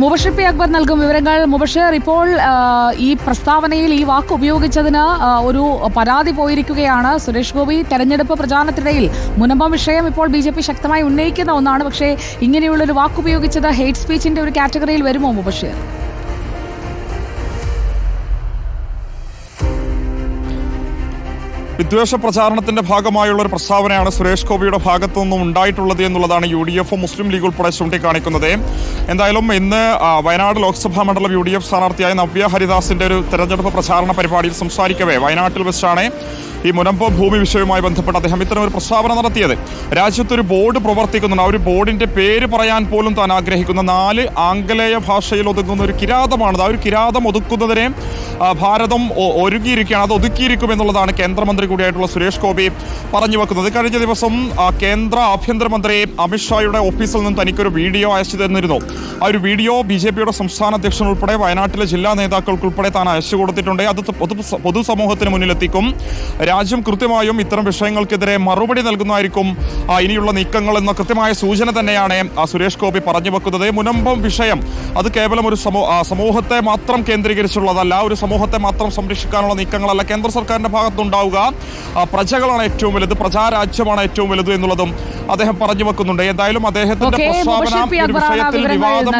Mubashir P Akbar നൽകും വിവരങ്ങൾ. മുബഷിർ, ഇപ്പോൾ ഈ പ്രസ്താവനയിൽ ഈ വാക്ക് ഉപയോഗിച്ചതിന് ഒരു പരാതി പോയിരിക്കുകയാണ്. സുരേഷ് ഗോപി തെരഞ്ഞെടുപ്പ് പ്രചാരണത്തിനിടയിൽ മുനമ്പം വിഷയം ഇപ്പോൾ BJP ശക്തമായി ഉന്നയിക്കുന്ന ഒന്നാണ്. പക്ഷേ ഇങ്ങനെയുള്ളൊരു വാക്ക് ഉപയോഗിച്ചത് ഹെയ്റ്റ് സ്പീച്ചിന്റെ ഒരു കാറ്റഗറിയിൽ വരുമോ മുബഷിർ? വിദ്വേഷ പ്രചാരണത്തിന്റെ ഭാഗമായുള്ള ഒരു പ്രസ്താവനയാണ് സുരേഷ് ഗോപിയുടെ ഭാഗത്തു നിന്നും ഉണ്ടായിട്ടുള്ളത് എന്നുള്ളതാണ് UDF മുസ്ലിം ലീഗ് ഉൾപ്പെടെ ചൂണ്ടിക്കാണിക്കുന്നത്. എന്തായാലും ഇന്ന് വയനാട് ലോക്സഭാ മണ്ഡലം UDF സ്ഥാനാർത്ഥിയായ നവ്യ ഹരിദാസിന്റെ ഒരു തെരഞ്ഞെടുപ്പ് പ്രചാരണ പരിപാടിയിൽ സംസാരിക്കവേ വയനാട്ടിൽ വെച്ചാണ് ഈ മുനമ്പം ഭൂമി വിഷയവുമായി ബന്ധപ്പെട്ട് അദ്ദേഹം ഇത്തരം ഒരു പ്രസ്താവന നടത്തിയത്. രാജ്യത്തൊരു ബോർഡ് പ്രവർത്തിക്കുന്നുണ്ട്. ആ ഒരു ബോർഡിന്റെ പേര് പറയാൻ പോലും താൻ ആഗ്രഹിക്കുന്ന 4 ആംഗലേയ ഭാഷയിൽ ഒതുങ്ങുന്ന ഒരു കിരാതമാണത്. ആ ഒരു കിരാതം ഒതുക്കുന്നതിനെ ഭാരതം ഒരുങ്ങിയിരിക്കുകയാണ്, അത് ഒതുക്കിയിരിക്കും എന്നുള്ളതാണ് കേന്ദ്രമന്ത്രി കൂടിയായിട്ടുള്ള സുരേഷ് ഗോപി പറഞ്ഞു വെക്കുന്നത്. കഴിഞ്ഞ ദിവസം കേന്ദ്ര ആഭ്യന്തരമന്ത്രി അമിത്ഷായുടെ ഓഫീസിൽ നിന്ന് തനിക്കൊരു വീഡിയോ അയച്ചു തന്നിരുന്നു. ആ ഒരു വീഡിയോ BJPയുടെ സംസ്ഥാന അധ്യക്ഷൻ ഉൾപ്പെടെ വയനാട്ടിലെ ജില്ലാ നേതാക്കൾക്കുൾപ്പെടെ താൻ അയച്ചു കൊടുത്തിട്ടുണ്ട്. അത് പൊതുസമൂഹത്തിന് മുന്നിലെത്തിക്കും. രാജ്യം കൃത്യമായും ഇത്തരം വിഷയങ്ങൾക്കെതിരെ മറുപടി നൽകുന്നതായിരിക്കും ഇനിയുള്ള നീക്കങ്ങൾ എന്ന കൃത്യമായ സൂചന തന്നെയാണ് സുരേഷ് ഗോപി പറഞ്ഞു വെക്കുന്നത്. മുനമ്പം വിഷയം അത് കേവലം ഒരു സമൂഹത്തെ മാത്രം കേന്ദ്രീകരിച്ചുള്ളതല്ല, ഒരു സമൂഹത്തെ മാത്രം സംരക്ഷിക്കാനുള്ള നീക്കങ്ങളല്ല കേന്ദ്ര സർക്കാരിന്റെ ഭാഗത്തുണ്ടാവുക. പ്രജകളാണ് ഏറ്റവും വലുത്, പ്രജാരാജ്യമാണ് ഏറ്റവും വലുത് എന്നുള്ളതും അദ്ദേഹം പറഞ്ഞു വെക്കുന്നുണ്ട്. എന്തായാലും അദ്ദേഹത്തിന്റെ പ്രസ്താവന ഒരു വിഷയത്തിൽ വിവാദം